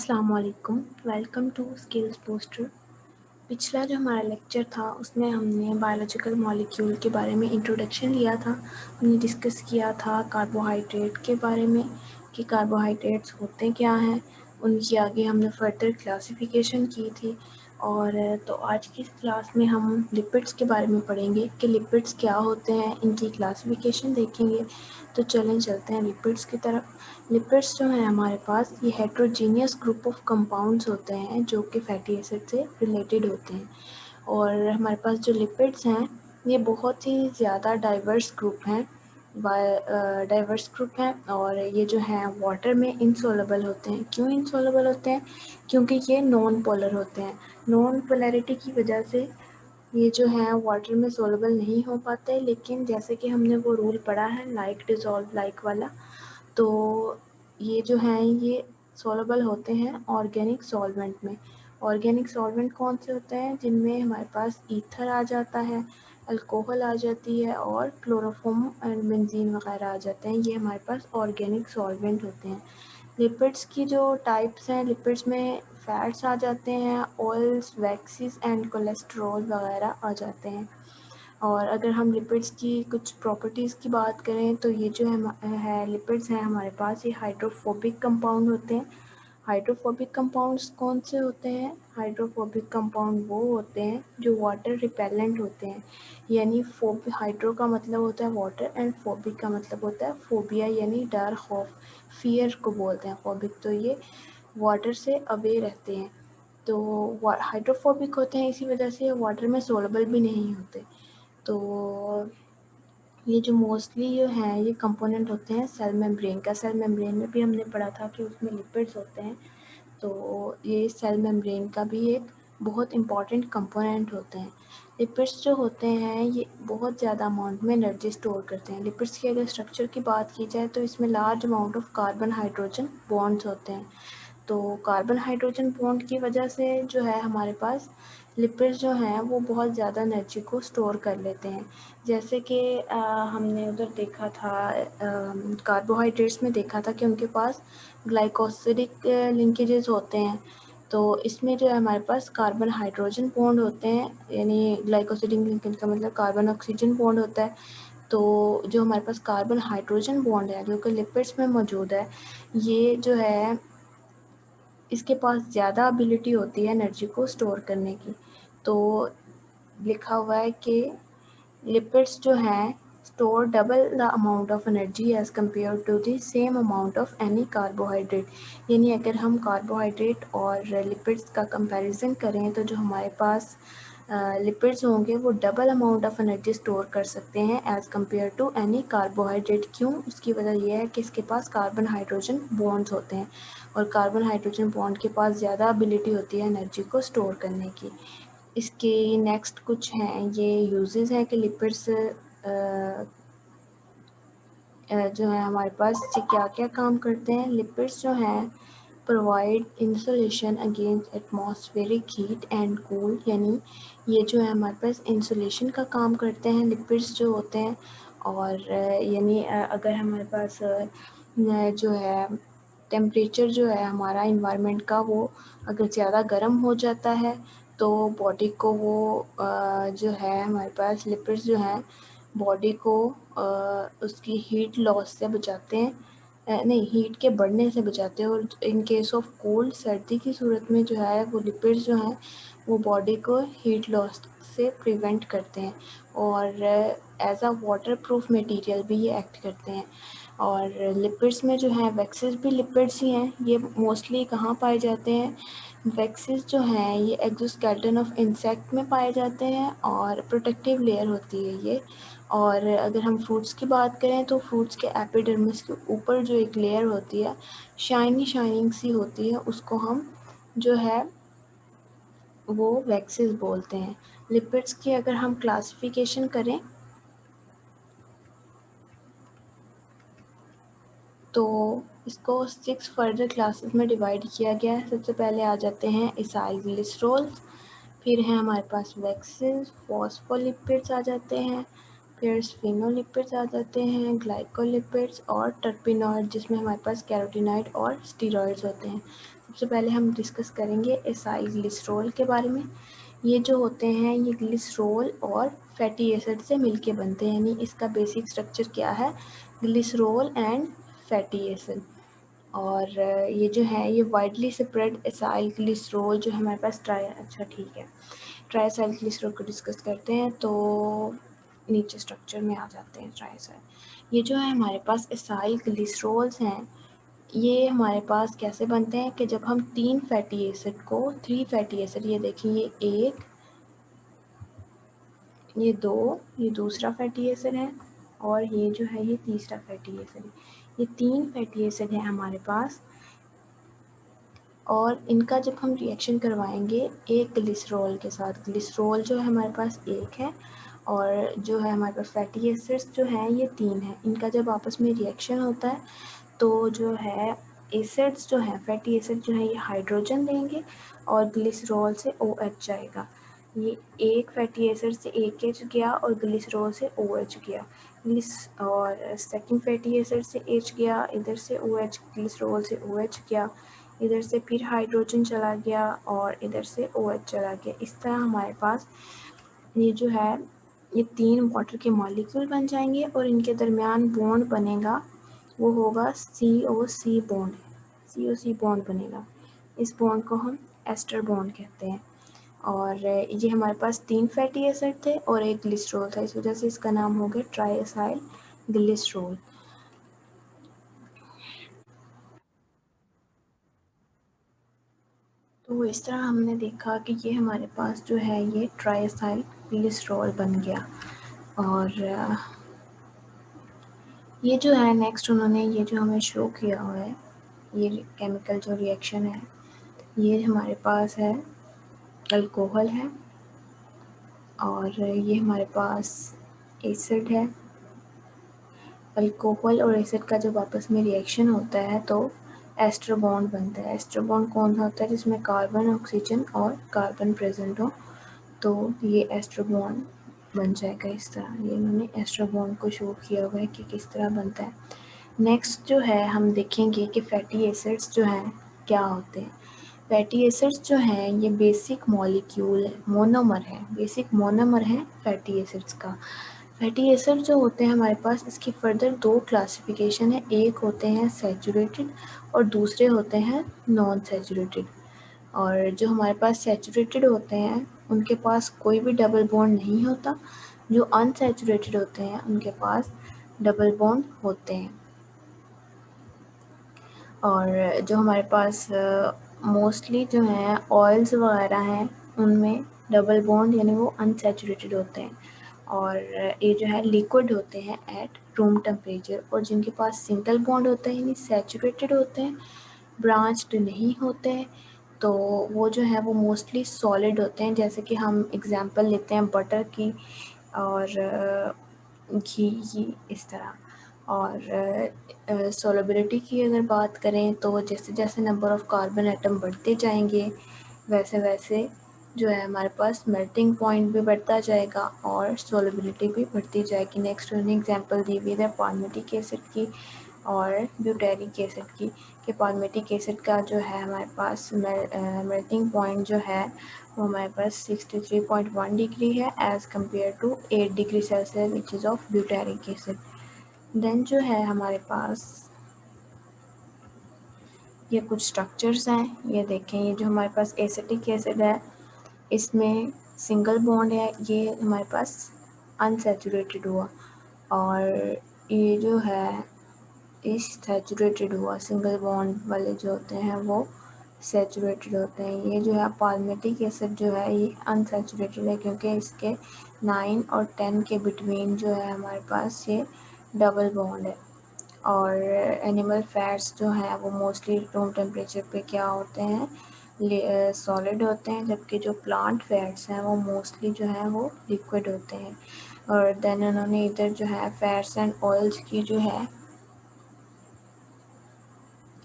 अस्सलाम वालेकुम, welcome to skills poster. पिछला जो हमारा लेक्चर था उसमें हमने बायोलॉजिकल मॉलिक्यूल के बारे में इंट्रोडक्शन लिया था। हमने डिस्कस किया था कार्बोहाइड्रेट के बारे में कि कार्बोहाइड्रेट्स होते क्या हैं, उनकी आगे हमने फर्दर क्लासिफिकेशन की थी। और तो आज की क्लास में हम लिपिड्स के बारे में पढ़ेंगे कि लिपिड्स क्या होते हैं, इनकी क्लासिफिकेशन देखेंगे। तो चलें चलते हैं लिपिड्स की तरफ। लिपिड्स जो हैं हमारे पास ये हेट्रोजीनियस ग्रुप ऑफ कंपाउंड्स होते हैं जो कि फैटी एसिड से रिलेटेड होते हैं। और हमारे पास जो लिपिड्स हैं ये बहुत ही ज़्यादा डाइवर्स ग्रुप हैं और ये जो हैं वाटर में इनसॉल्युबल होते हैं। क्यों इनसॉल्युबल होते हैं? क्योंकि ये नॉन पोलर होते हैं। नॉन पोलैरिटी की वजह से ये जो है वाटर में सॉल्युबल नहीं हो पाते। लेकिन जैसे कि हमने वो रूल पढ़ा है लाइक डिज़ोल्व लाइक वाला, तो ये जो हैं ये सॉल्युबल होते हैं ऑर्गेनिक सॉल्वेंट में। ऑर्गेनिक सॉल्वेंट कौन से होते हैं? जिनमें हमारे पास ईथर आ जाता है, अल्कोहल आ जाती है और क्लोरोफॉर्म एंड बेंजीन वगैरह आ जाते हैं। ये हमारे पास ऑर्गेनिक सॉल्वेंट होते हैं। लिपिड्स की जो टाइप्स हैं, लिपिड्स में फैट्स आ जाते हैं, ऑयल्स, वैक्सीज एंड कोलेस्ट्रॉल वगैरह आ जाते हैं। और अगर हम लिपिड्स की कुछ प्रॉपर्टीज़ की बात करें तो ये जो है लिपिड्स हैं हमारे पास, ये हाइड्रोफोबिक कंपाउंड होते हैं। हाइड्रोफोबिक कंपाउंड्स कौन से होते हैं? हाइड्रोफोबिक कंपाउंड वो होते हैं जो वाटर रिपेलेंट होते हैं। यानी हाइड्रो का मतलब होता है वाटर एंड फोबिक का मतलब होता है फोबिया, यानी डर, खौफ, फियर को बोलते हैं फोबिक। तो ये वाटर से अवे रहते हैं। तो हाइड्रोफोबिक होते हैं, इसी वजह से वाटर में सोलबल भी नहीं होते। तो ये जो मोस्टली जो हैं ये कंपोनेंट होते हैं सेल मेम्ब्रेन का। सेल मेम्ब्रेन में भी हमने पढ़ा था कि उसमें लिपिड्स होते हैं। तो ये सेल मेम्ब्रेन का भी एक बहुत इम्पॉर्टेंट कंपोनेंट होते हैं। लिपिड्स जो होते हैं ये बहुत ज़्यादा अमाउंट में एनर्जी स्टोर करते हैं। लिपिड्स की अगर स्ट्रक्चर की बात की जाए तो इसमें large amount of carbon hydrogen bonds होते हैं। तो कार्बन हाइड्रोजन बॉन्ड की वजह से जो है हमारे पास लिपिड्स जो हैं वो बहुत ज़्यादा एनर्जी को स्टोर कर लेते हैं। जैसे कि हमने उधर देखा था, कार्बोहाइड्रेट्स में देखा था कि उनके पास ग्लाइकोसिडिक लिंकेजेस होते हैं। तो इसमें जो है हमारे पास कार्बन हाइड्रोजन बॉन्ड होते हैं, यानी ग्लाइकोसिडिक लिंकेज का मतलब कार्बन ऑक्सीजन बॉन्ड होता है। तो जो हमारे पास कार्बन हाइड्रोजन बॉन्ड है जो कि लिपिड्स में मौजूद है, ये जो है इसके पास ज़्यादा एबिलिटी होती है एनर्जी को स्टोर करने की। तो लिखा हुआ है कि लिपिड्स जो हैं store double the amount of energy as compare to the same amount of any carbohydrate. यानी अगर हम कार्बोहाइड्रेट और लिपिड्स का कंपैरिजन करें तो जो हमारे पास लिपिड्स होंगे वो double amount of energy store कर सकते हैं as compare to any carbohydrate. क्यों? उसकी वजह यह है कि इसके पास कार्बन हाइड्रोजन बॉन्ड्स होते हैं और कार्बन हाइड्रोजन बॉन्ड के पास ज़्यादा एबिलिटी होती है एनर्जी को स्टोर करने की। इसके नेक्स्ट कुछ हैं ये यूजेस हैं कि लिपिड्स जो है हमारे पास क्या क्या काम करते हैं। लिपिड्स जो हैं provide insulation against atmospheric heat and cool, यानी ये जो है हमारे पास इंसुलेशन का काम करते हैं लिपिड्स जो होते हैं। और यानी अगर हमारे पास जो है टेम्परेचर जो है हमारा इन्वायरमेंट का वो अगर ज़्यादा गर्म हो जाता है तो बॉडी को वो जो है हमारे पास लिपिड्स जो हैं बॉडी को उसकी हीट लॉस से बचाते हैं, नहीं हीट के बढ़ने से बचाते हैं। और इन केस ऑफ कोल्ड, सर्दी की सूरत में जो है वो लिपिड्स जो हैं वो बॉडी को हीट लॉस से प्रिवेंट करते हैं और as a waterproof material भी ये एक्ट करते हैं। और लिपिड्स में जो है वैक्सेस भी लिपिड्स ही हैं। ये मोस्टली कहाँ पाए जाते हैं? वैक्सेस जो हैं ये एक्सोस्केलेटन ऑफ इंसेक्ट में पाए जाते हैं और प्रोटेक्टिव लेयर होती है ये। और अगर हम फ्रूट्स की बात करें तो फ्रूट्स के एपिडर्मिस के ऊपर जो एक लेयर होती है शाइनिंग सी होती है, उसको हम जो है वो वैक्सेस बोलते हैं। लिपिड्स की अगर हम क्लासिफिकेशन करें तो इसको 6 फर्दर क्लासेस में डिवाइड किया गया है। सबसे पहले आ जाते हैं एसाइल ग्लिसरॉल्स, फिर हैं हमारे पास वैक्सेस, फॉस्फोलिपिड्स आ जाते हैं, फिर स्फेनोलिपिड्स आ जाते हैं, ग्लाइकोलिपिड्स और टर्पिनॉइड जिसमें हमारे पास कैरोटीनॉइड और स्टीरॉइड्स होते हैं। सबसे पहले हम डिस्कस करेंगे एसाइल ग्लिसरॉल के बारे में। ये जो होते हैं ये ग्लिसरॉल और फैटी एसिड से मिलके बनते हैं, यानी इसका बेसिक स्ट्रक्चर क्या है, ग्लिसरॉल एंड फैटी एसिड। और ये जो है ये वाइडली स्प्रेड एसाइल ग्लिसरॉल जो हमारे पास ट्राइसाइल ग्लिसरॉल को डिस्कस करते हैं। तो नीचे स्ट्रक्चर में आ जाते हैं ट्राइसाइल। ये जो है हमारे पास एसाइल ग्लिसरॉल्स हैं, ये हमारे पास कैसे बनते हैं कि जब हम 3 फैटी एसिड को 3 फैटी एसिड, ये देखिए ये 1, ये 2, ये दूसरा फैटी एसिड है और ये जो है ये तीसरा फैटी एसिड है। ये 3 फैटी एसिड है हमारे पास और इनका जब हम रिएक्शन करवाएंगे एक ग्लिसरॉल के साथ, ग्लिसरॉल जो है हमारे पास 1 है और जो है हमारे पास फैटी एसिड्स जो हैं ये 3 हैं। इनका जब आपस में रिएक्शन होता है तो जो है एसिड्स जो हैं फैटी एसिड जो है ये हाइड्रोजन देंगे और ग्लिसरॉल से OH जाएगा। ये एक फैटी एसिड से AH गया और ग्लिसरॉल से OH गया, और सेकंड फैटी एसिड से H गया, इधर से OH, ग्लिसरॉल से OH गया, इधर से फिर हाइड्रोजन चला गया और इधर से OH चला गया। इस तरह हमारे पास ये जो है ये 3 वाटर के मॉलिक्यूल बन जाएंगे और इनके दरमियान बॉन्ड बनेगा, वो होगा COC बॉन्ड, COC बॉन्ड बनेगा। इस बॉन्ड को हम एस्टर बॉन्ड कहते हैं। और ये हमारे पास 3 फैटी एसिड थे और एक ग्लिसरॉल था, इस वजह से इसका नाम हो गया ट्राइएसाइल ग्लिसरॉल। तो इस तरह हमने देखा कि ये हमारे पास जो है ये ट्राइएसाइल ग्लिसरॉल बन गया। और ये जो है नेक्स्ट उन्होंने ये जो हमें शो किया हुआ है, ये केमिकल जो रिएक्शन है, ये हमारे पास है अल्कोहल है और ये हमारे पास एसिड है। अल्कोहल और एसिड का जब आपस में रिएक्शन होता है तो एस्टर बॉन्ड बनता है। एस्टर बॉन्ड कौन सा होता है, जिसमें कार्बन, ऑक्सीजन और कार्बन प्रेजेंट हो, तो ये एस्टर बॉन्ड बन जाएगा। इस तरह ये इन्होंने एस्टर बॉन्ड को शो किया हुआ है कि किस तरह बनता है। नेक्स्ट जो है हम देखेंगे कि फैटी एसिड्स जो हैं क्या होते हैं। फैटी एसिड्स जो हैं ये बेसिक मॉलिक्यूल मोनोमर है, बेसिक मोनोमर है फैटी एसिड्स का। फैटी एसिड जो होते हैं हमारे पास, इसकी फर्दर 2 क्लासिफिकेशन है, एक होते हैं सैचुरेटेड और दूसरे होते हैं नॉन सैचुरेटेड। और जो हमारे पास सैचुरेटेड होते हैं उनके पास कोई भी डबल बॉन्ड नहीं होता, जो अनसैचुरेटेड होते हैं उनके पास डबल बॉन्ड होते हैं। और जो हमारे पास मोस्टली जो हैं ऑयल्स वगैरह हैं उनमें डबल बॉन्ड यानी वो अनसैचुरेटेड होते हैं और ये जो है लिक्विड होते हैं एट रूम टेम्परेचर। और जिनके पास सिंगल बॉन्ड होते हैं यानी सैचुरेटेड होते हैं, ब्रांच्ड नहीं होते हैं, तो वो जो है वो मोस्टली सॉलिड होते हैं। जैसे कि हम एग्जांपल लेते हैं बटर की और घी की, इस तरह। और सोलबिलिटी की अगर बात करें तो जैसे जैसे नंबर ऑफ़ कार्बन एटम बढ़ते जाएंगे वैसे वैसे जो है हमारे पास मेल्टिंग पॉइंट भी बढ़ता जाएगा और सोलबिलिटी भी बढ़ती जाएगी। नेक्स्ट उन्होंने एग्जांपल दी हुई है पाल्मेटिक एसिड की और ब्यूटेरिक एसिड की, कि पाल्मेटिक एसिड का जो है हमारे पास मेल्टिंग पॉइंट जो है वो हमारे पास 63.1 डिग्री है as compare to 8 degree Celsius which is of butyric acid. Then जो है हमारे पास ये कुछ स्ट्रक्चर्स हैं, ये देखें, ये जो हमारे पास एसिटिक एसिड है इसमें सिंगल बॉन्ड है, ये हमारे पास अनसैचुरेटेड हुआ, और ये जो है इस सैचुरेटेड हुआ, सिंगल बॉन्ड वाले जो होते हैं वो सैचुरेटेड होते हैं। ये जो है पाल्मेटिक एसिड जो है ये अनसैचुरेटेड है क्योंकि इसके 9 और 10 के बिटवीन जो है हमारे पास ये डबल बॉन्ड है। और एनिमल फैट्स जो हैं वो मोस्टली रूम टेम्परेचर पे क्या होते हैं, सॉलिड होते हैं, जबकि जो प्लांट फैट्स हैं वो मोस्टली जो है वो लिक्विड होते हैं। और देन उन्होंने इधर जो है फैट्स एंड ऑयल्स की जो है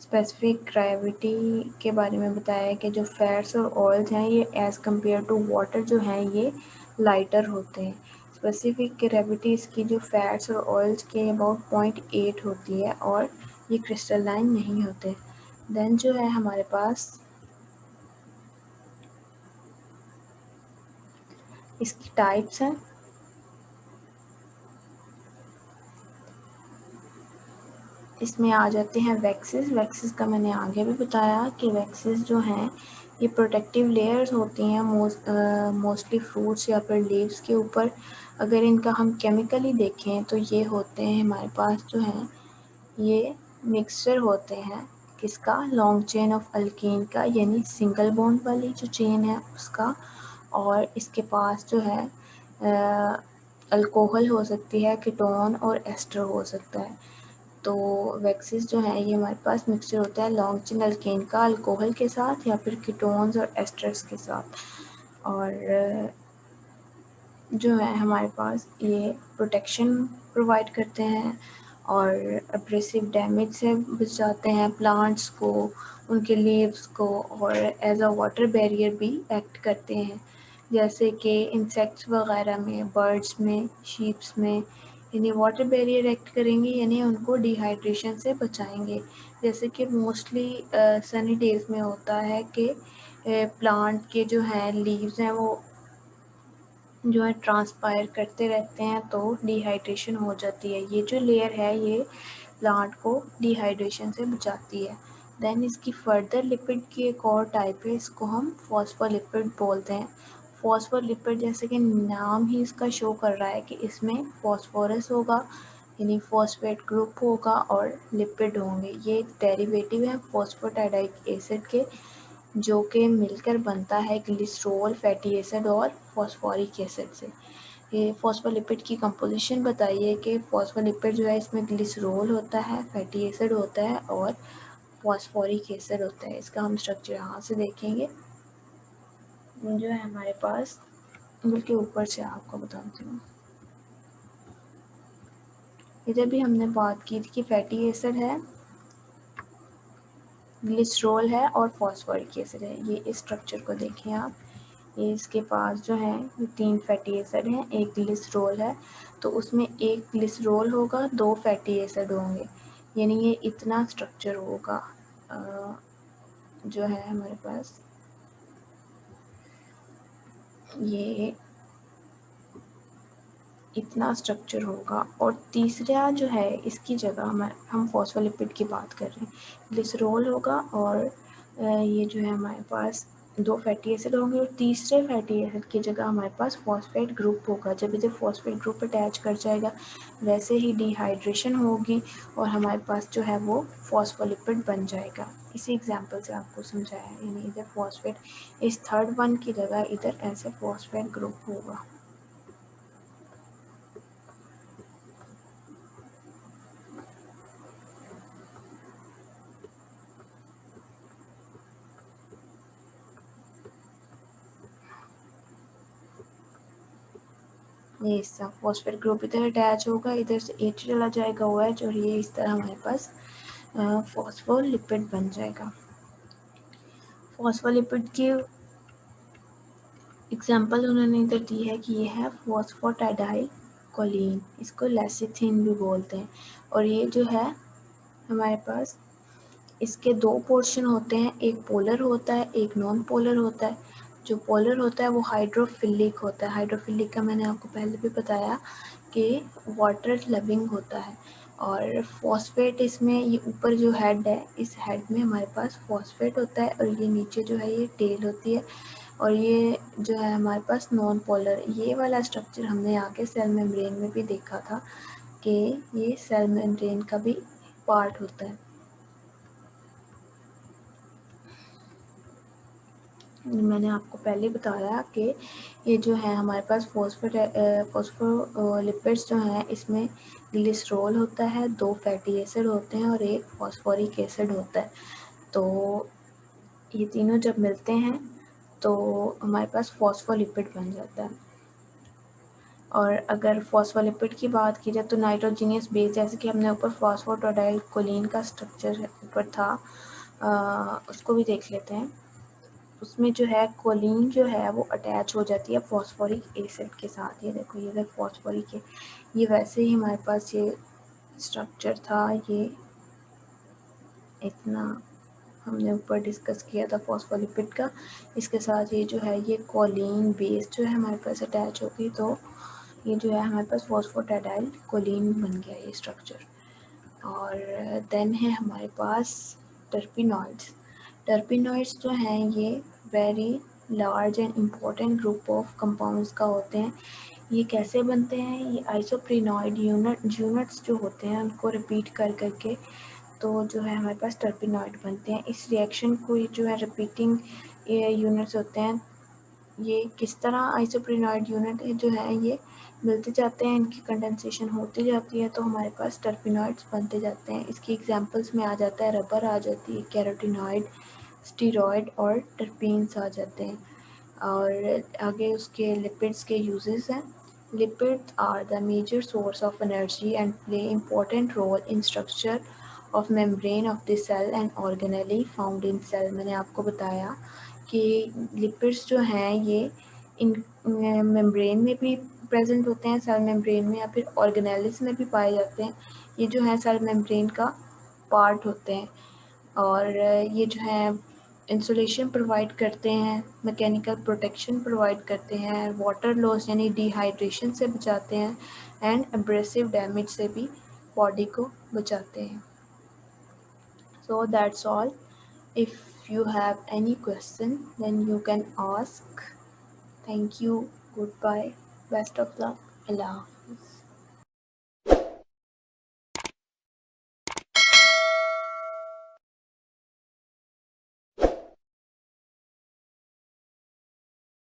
स्पेसिफिक ग्रेविटी के बारे में बताया है कि जो फैट्स और ऑयल्स हैं ये एज़ कम्पेयर टू वाटर जो हैं ये लाइटर होते हैं। स्पेसिफिक ग्रेविटी इसकी जो फैट्स और ऑयल्स के अबाउट 0.8 होती है और ये क्रिस्टलाइन नहीं होते। देन जो है हमारे पास इसकी टाइप्स हैं। इसमें आ जाते हैं वैक्सेस। वैक्सेस का मैंने आगे भी बताया कि वैक्सेस जो हैं ये प्रोटेक्टिव लेयर्स होती हैं मोस्टली फ्रूट्स या फिर लीव्स के ऊपर। अगर इनका हम केमिकली देखें तो ये होते हैं हमारे पास जो हैं ये मिक्सचर होते हैं किसका, लॉन्ग चेन ऑफ अल्कीन का, यानी सिंगल बॉन्ड वाली जो चेन है उसका। और इसके पास जो है अल्कोहल हो सकती है, कीटोन और एस्टर हो सकता है। तो वैक्सेस जो है ये हमारे पास मिक्सचर होता है लॉन्ग चेन अल्केन का अल्कोहल के साथ या फिर कीटोन्स और एस्टर्स के साथ। और जो है हमारे पास ये प्रोटेक्शन प्रोवाइड करते हैं और एब्रेसिव डैमेज से बचाते हैं प्लांट्स को, उनके लीव्स को, और एज अ वाटर बैरियर भी एक्ट करते हैं, जैसे कि इंसेक्ट्स वगैरह में, बर्ड्स में, शीप्स में। यानी वाटर बैरियर एक्ट करेंगे, यानी उनको डिहाइड्रेशन से बचाएंगे। जैसे कि मोस्टली सनी डेज़ में होता है कि प्लांट के जो हैं लीव्स हैं वो जो है ट्रांसपायर करते रहते हैं तो डिहाइड्रेशन हो जाती है। ये जो लेयर है ये प्लांट को डिहाइड्रेशन से बचाती है। देन इसकी फर्दर लिपिड की एक और टाइप है, इसको हम फॉस्फोलिपिड बोलते हैं। फॉस्फोलिपिड जैसे कि नाम ही इसका शो कर रहा है कि इसमें फॉस्फोरस होगा, यानी फॉस्फेट ग्रुप होगा और लिपिड होंगे। ये डेरिवेटिव है फॉस्फोटाइडिक एसिड के, जो कि मिलकर बनता है ग्लिसरॉल फैटी एसिड और फॉस्फोरिक एसिड से। ये फॉस्फोलिपिड की कंपोजिशन बताइए कि फॉस्फोलिपिड जो है इसमें ग्लिसरॉल होता है, फैटी एसिड होता है और फॉस्फोरिक एसिड होता है। इसका हम स्ट्रक्चर यहाँ से देखेंगे। जो है हमारे पास, बल्कि ऊपर से आपको बताती हूँ। इधर भी हमने बात की थी कि फैटी एसिड है, ग्लिसरॉल है और फॉस्फोरिक एसिड है। ये इस स्ट्रक्चर को देखें आप, ये इसके पास जो है ये 3 फैटी एसिड हैं, एक ग्लिसरॉल है, तो उसमें एक ग्लिसरॉल होगा, 2 फैटी एसिड होंगे, यानी ये इतना स्ट्रक्चर होगा। जो है हमारे पास ये इतना स्ट्रक्चर होगा। और तीसरा जो है इसकी जगह हम फॉस्फोलिपिड की बात कर रहे हैं, ग्लिसरॉल होगा और ये जो है हमारे पास 2 फैटी एसिड होंगे और तीसरे फैटी एसिड की जगह हमारे पास फॉस्फेट ग्रुप होगा। जब इधर फॉस्फेट ग्रुप अटैच कर जाएगा वैसे ही डिहाइड्रेशन होगी और हमारे पास जो है वो फॉस्फोलिपिड बन जाएगा। इसी एग्जांपल से आपको समझाया है, यानी इधर फॉस्फेट इस थर्ड वन की जगह इधर ऐसे फॉस्फेट ग्रुप होगा। ये इसका फॉस्फेट ग्रुप इधर अटैच होगा, इधर से H चला जाएगा OH और ये इस तरह हमारे पास फॉस्फोलिपिड बन जाएगा। फॉस्फोलिपिड की एग्जांपल उन्होंने इधर दी है कि ये है फॉस्फोटाइडाइल कोलिन, इसको लेसिथिन भी बोलते हैं। और ये जो है हमारे पास इसके 2 पोर्शन होते हैं, एक पोलर होता है, एक नॉन पोलर होता है। जो पोलर होता है वो हाइड्रोफिलिक होता है। हाइड्रोफिलिक का मैंने आपको पहले भी बताया कि वाटर लविंग होता है। और फॉस्फेट इसमें ये ऊपर जो हेड है, इस हेड में हमारे पास फॉस्फेट होता है और ये नीचे जो है ये टेल होती है। और ये जो है हमारे पास नॉन पोलर, ये वाला स्ट्रक्चर हमने आगे सेल मेम्ब्रेन में भी देखा था कि ये सेल मेम्ब्रेन का भी पार्ट होता है। मैंने आपको पहले बताया कि ये जो है हमारे पास फॉस्फोलिपिड्स जो हैं इसमें ग्लिसरॉल होता है, 2 फैटी एसिड होते हैं और एक फॉस्फोरिक एसिड होता है। तो ये तीनों जब मिलते हैं तो हमारे पास फॉस्फोलिपिड बन जाता है। और अगर फॉस्फोलिपिड की बात की जाए तो नाइट्रोजीनियस बेस, जैसे कि हमने ऊपर फॉस्फोटाइडाइल कोलिन का स्ट्रक्चर ऊपर था, उसको भी देख लेते हैं। उसमें जो है कोलिन जो है वो अटैच हो जाती है फॉस्फोरिक एसिड के साथ। ये देखो ये फॉस्फोरिक है, ये वैसे ही हमारे पास ये स्ट्रक्चर था, ये इतना हमने ऊपर डिस्कस किया था फॉस्फोलिपिड का। इसके साथ ये जो है ये कोलिन बेस जो है हमारे पास अटैच होगी, तो ये जो है हमारे पास फॉस्फोटाइडाइल कोलिन बन गया ये स्ट्रक्चर। और देन है हमारे पास टर्पिनॉइड्स। टर्पिनॉइड्स जो हैं ये very large and important group of compounds का होते हैं। ये कैसे बनते हैं, ये आइसोप्रिनॉइड यूनिट्स जो होते हैं उनको रिपीट कर करके तो जो है हमारे पास टर्पिनॉइड बनते हैं। इस रिएक्शन को ये जो है रिपीटिंग यूनिट्स होते हैं, ये किस तरह आइसोप्रिनॉइड यूनिट जो है ये मिलते जाते हैं, इनकी कंडेंसेशन होती जाती है तो हमारे पास टर्पिनॉइड्स बनते जाते हैं। इसकी एग्जांपल्स में आ जाता है रबर आ जाती है, कैरोटिनॉइड, स्टीरॉयड और टर्पीन्स आ जाते हैं। और आगे उसके लिपिड्स के यूजेस हैं। Lipids are the major source of energy and play important role in structure of membrane of the cell and organelle found in cell. मैंने आपको बताया कि लिपिड्स जो हैं ये इन मेम्ब्रेन में भी प्रेजेंट होते हैं, सेल मेम्ब्रेन में, या फिर ऑर्गेनेलिस में भी पाए जाते हैं। ये जो है सेल मेम्ब्रेन का पार्ट होते हैं और ये जो है इंसुलेशन प्रोवाइड करते हैं, मैकेनिकल प्रोटेक्शन प्रोवाइड करते हैं, वाटर लॉस यानी डिहाइड्रेशन से बचाते हैं एंड एब्रेसिव डैमेज से भी बॉडी को बचाते हैं। So that's all. If you have any question, then you can ask. Thank you. Goodbye. Best of luck. Allah Hafiz.